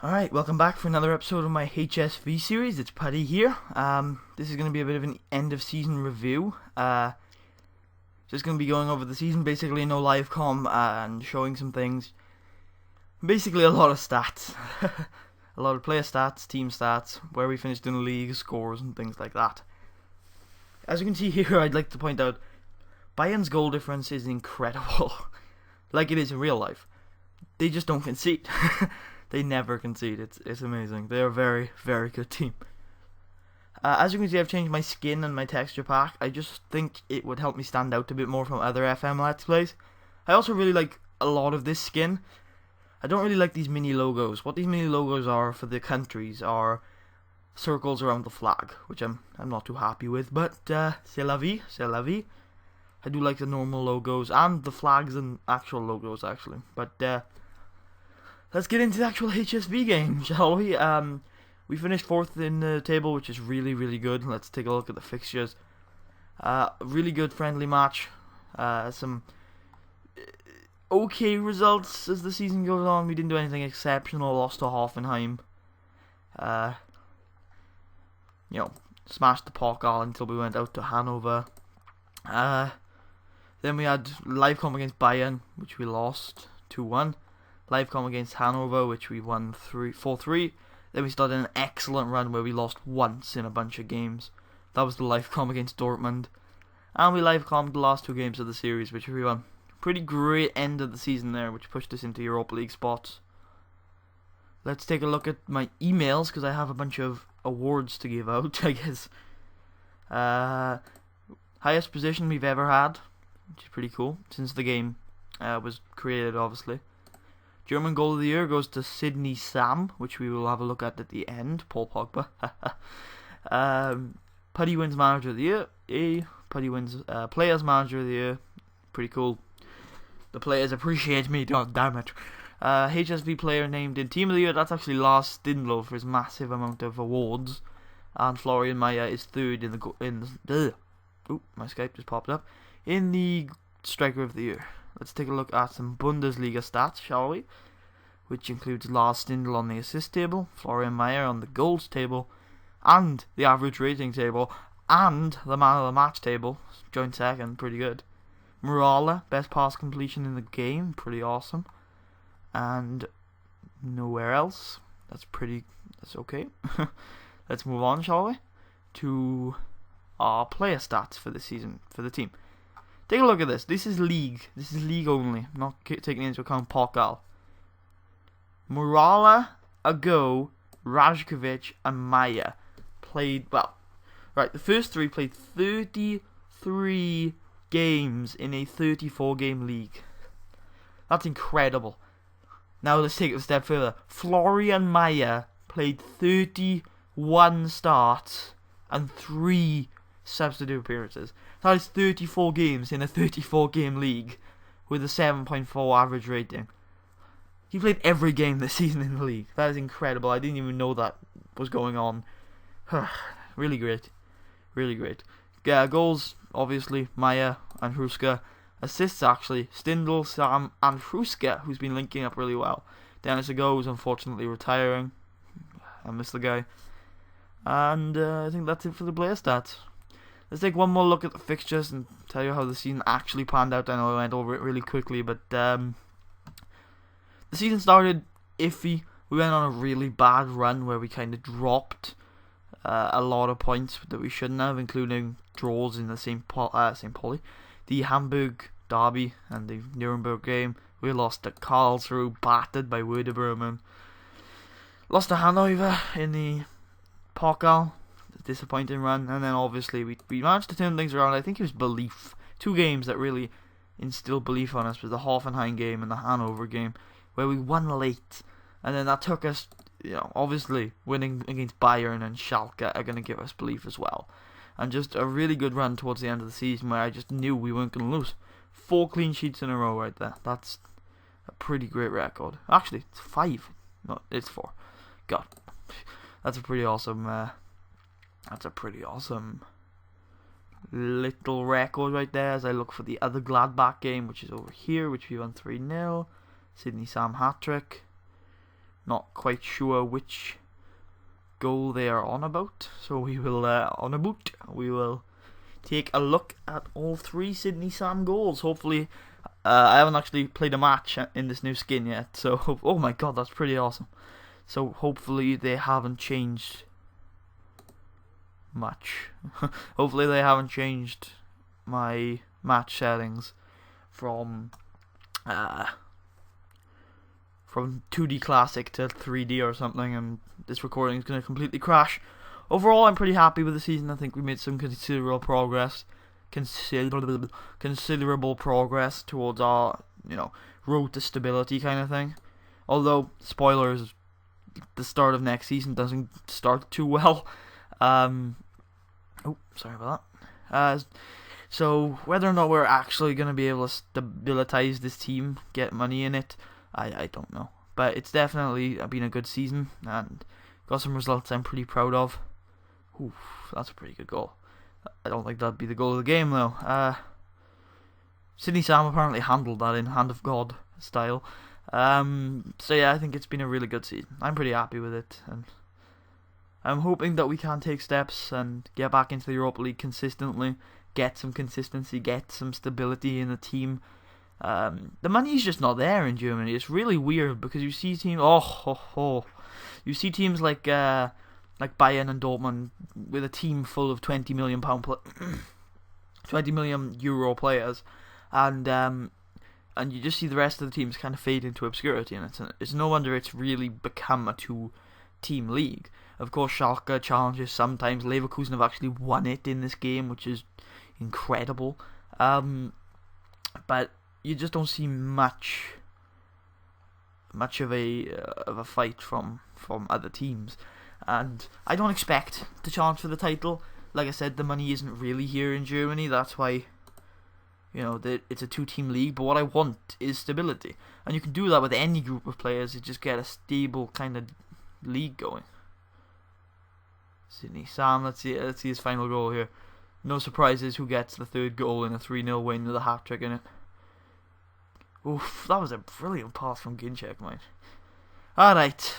Alright, welcome back for another episode of my HSV series. It's Putty here. This is going to be a bit of an end of season review. Just going to be going over the season, basically no live com and showing some things. Basically a lot of stats. A lot of player stats, team stats, where we finished in the league, scores and things like that. As you can see here, I'd like to point out, Bayern's goal difference is incredible. Like it is in real life. They just don't concede. They never concede. It's amazing. They're a very, very good team. As you can see, I've changed my skin and my texture pack. I just think it would help me stand out a bit more from other FM Let's Plays. I also really like a lot of this skin. I don't really like these mini logos. What these mini logos are for the countries are circles around the flag, which I'm not too happy with. But c'est la vie, c'est la vie. I do like the normal logos and the flags and actual logos actually. But let's get into the actual HSV game, shall we? We finished 4th in the table, which is really, really good. Let's take a look at the fixtures. Really good friendly match. Some okay results as the season goes on. We didn't do anything exceptional. Lost to Hoffenheim. Smashed the Pokal until we went out to Hanover. Then we had live com against Bayern, which we lost 2-1. Live com against Hanover, which we won 4-3. Then we started an excellent run where we lost once in a bunch of games. That was the live com against Dortmund. And we live commed the last 2 games of the series, which we won. Pretty great end of the season there, which pushed us into Europa League spots. Let's take a look at my emails, because I have a bunch of awards to give out, I guess. Highest position we've ever had, which is pretty cool, since the game was created, obviously. German Goal of the Year goes to Sydney Sam, which we will have a look at the end. Paul Pogba. Putty wins Manager of the Year. Putty wins Players Manager of the Year. Pretty cool. The players appreciate me, god damn it. HSV player named in Team of the Year, that's actually Lars Stindl for his massive amount of awards. And Florian Meyer is 3rd my Skype just popped up. In the Striker of the Year. Let's take a look at some Bundesliga stats, shall we? Which includes Lars Stindl on the assist table, Florian Meyer on the goals table, and the average rating table, and the man of the match table, joint second, pretty good. Murala, best pass completion in the game, pretty awesome. And nowhere else. That's okay. Let's move on, shall we? To our player stats for the season, for the team. Take a look at this. This is league. This is league only. Not taking into account Pokal. Murala, Ago, Rajkovic, and Maya played, well, right, the first 3 played 33 games in a 34-game league. That's incredible. Now let's take it a step further. Florian Meyer played 31 starts and 3 substitute appearances. That is 34 games in a 34-game league with a 7.4 average rating. He played every game this season in the league. That is incredible. I didn't even know that was going on. Really great. Really great. Goals, obviously, Maya and Hruska. Assists, actually, Stindl, Sam, and Hruska, who's been linking up really well. Dennis Ago is unfortunately retiring. I miss the guy. And I think that's it for the player stats. Let's take one more look at the fixtures and tell you how the season actually panned out. I know I went over it really quickly, but the season started iffy. We went on a really bad run where we kind of dropped a lot of points that we shouldn't have, including draws in the St. Pauli, the Hamburg derby and the Nuremberg game. We lost to Karlsruhe, battered by Werder Bremen. Lost to Hanover in the Pokal. Disappointing run, and then obviously we managed to turn things around. I think it was belief. 2 games that really instilled belief on us was the Hoffenheim game and the Hanover game, where we won late, and then that took us, obviously winning against Bayern and Schalke are going to give us belief as well. And just a really good run towards the end of the season where I just knew we weren't going to lose. 4 clean sheets in a row right there. That's a pretty great record. Actually, it's 5. No, it's 4. God, that's a pretty awesome. That's a pretty awesome little record right there as I look for the other Gladbach game, which is over here, which we won 3-0. Sydney Sam hat-trick. Not quite sure which goal they are on about, so we will we will take a look at all 3 Sydney Sam goals. Hopefully, I haven't actually played a match in this new skin yet, so oh my god, that's pretty awesome. So hopefully they haven't changed much. Hopefully they haven't changed my match settings from 2D Classic to 3D or something, and this recording is going to completely crash. Overall, I'm pretty happy with the season. I think we made some considerable progress towards our, road to stability kind of thing. Although, spoilers, the start of next season doesn't start too well. Sorry about that. So, whether or not we're actually going to be able to stabilize this team, get money in it, I don't know. But it's definitely been a good season, and got some results I'm pretty proud of. Oof, that's a pretty good goal. I don't think that'd be the goal of the game, though. Sydney Sam apparently handled that in Hand of God style. So yeah, I think it's been a really good season. I'm pretty happy with it, and I'm hoping that we can take steps and get back into the Europa League consistently, get some consistency, get some stability in the team. The money's just not there in Germany. It's really weird because you see teams. You see teams like Bayern and Dortmund with a team full of £20 million €20 million players, and you just see the rest of the teams kind of fade into obscurity, and it's no wonder it's really become a 2-team league. Of course, Schalke challenges sometimes. Leverkusen have actually won it in this game, which is incredible. But you just don't see much of a fight from other teams, and I don't expect to challenge for the title. Like I said, the money isn't really here in Germany. That's why, it's a 2-team league. But what I want is stability, and you can do that with any group of players. You just get a stable kind of league going. Sydney Sam, let's see his final goal here. No surprises who gets the 3rd goal in a 3-0 win with a hat-trick in it. Oof, that was a brilliant pass from Ginchek, mate. Alright,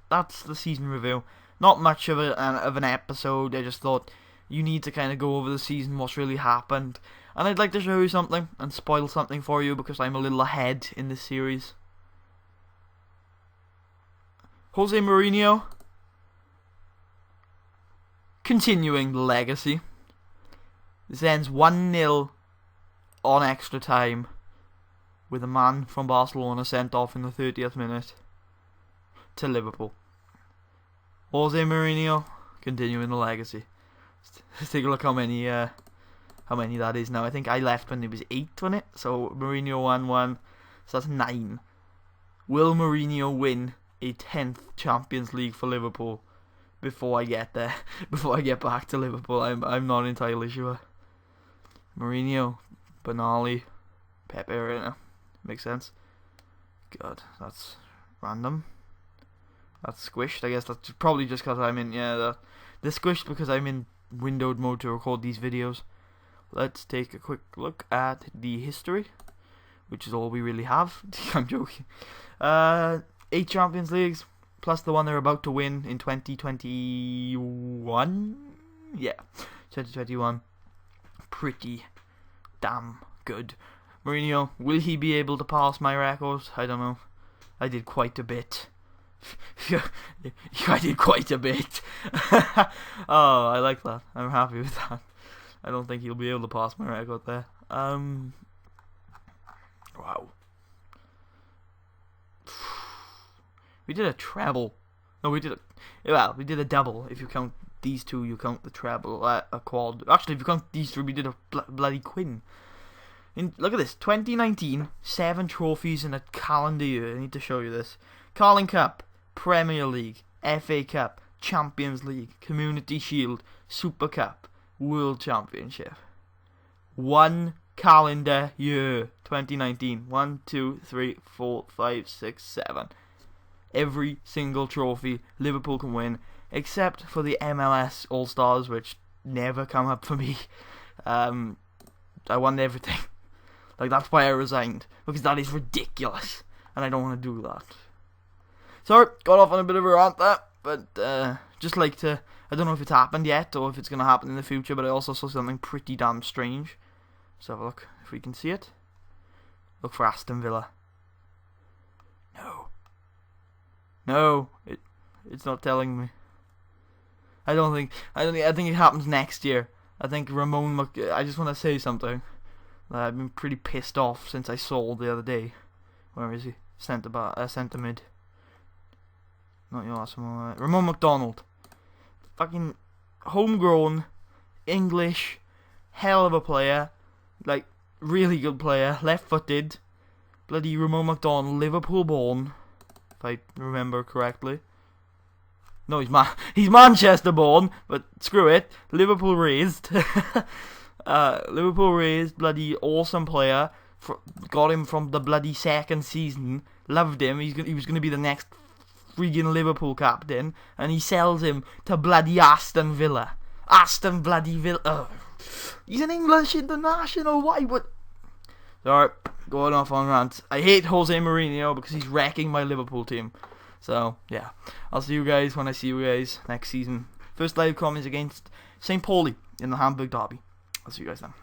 that's the season review. Not much of an episode. I just thought you need to kind of go over the season, what's really happened. And I'd like to show you something and spoil something for you because I'm a little ahead in this series. Jose Mourinho continuing the legacy. This ends 1-0 on extra time, with a man from Barcelona sent off in the 30th minute to Liverpool. Jose Mourinho continuing the legacy. Let's take a look how many that is now. I think I left when it was 8, wasn't it? So Mourinho 1-1, so that's 9. Will Mourinho win a 10th Champions League for Liverpool before I get there? Before I get back to Liverpool, I'm not entirely sure. Mourinho, Benali, Pepe Reina. Makes sense. God, that's random. That's squished. I guess that's probably just because I'm in. Yeah, they're squished because I'm in windowed mode to record these videos. Let's take a quick look at the history, which is all we really have. I'm joking. 8 Champions Leagues plus the one they're about to win in 2021. Yeah, 2021. Pretty damn good. Mourinho, will he be able to pass my records? I don't know. I did quite a bit. I did quite a bit. Oh, I like that. I'm happy with that. I don't think he'll be able to pass my record there. Wow. We did a treble. No, we did a double. If you count these two, you count the treble, a quad. Actually, if you count these three, we did a bloody quin. Look at this, 2019, 7 trophies in a calendar year. I need to show you this. Carling Cup, Premier League, FA Cup, Champions League, Community Shield, Super Cup, World Championship. 1 calendar year, 2019. 1, 2, 3, 4, 5, 6, 7. Every single trophy Liverpool can win, except for the MLS All-Stars, which never come up for me. I won everything. Like, that's why I resigned, because that is ridiculous, and I don't want to do that. Sorry, got off on a bit of a rant there, but just like to, I don't know if it's happened yet or if it's going to happen in the future, but I also saw something pretty damn strange. Let's have a look if we can see it. Look for Aston Villa. No, it's not telling me. I think it happens next year. I think I just want to say something. I've been pretty pissed off since I saw the other day. Where is he? Centre mid. Not your last one. Ramon McDonald. Fucking homegrown, English, hell of a player. Like, really good player. Left-footed. Bloody Ramon McDonald, Liverpool born. If I remember correctly. No, he's Manchester born, but screw it. Liverpool raised. Liverpool raised, bloody awesome player. Got him from the bloody second season. Loved him. He was going to be the next friggin' Liverpool captain. And he sells him to bloody Aston Villa. Aston bloody Villa. He's an English international. Why would... Sorry, going off on rant. I hate Jose Mourinho because he's wrecking my Liverpool team. So, yeah. I'll see you guys when I see you guys next season. First live comments against St. Pauli in the Hamburg derby. I'll see you guys then.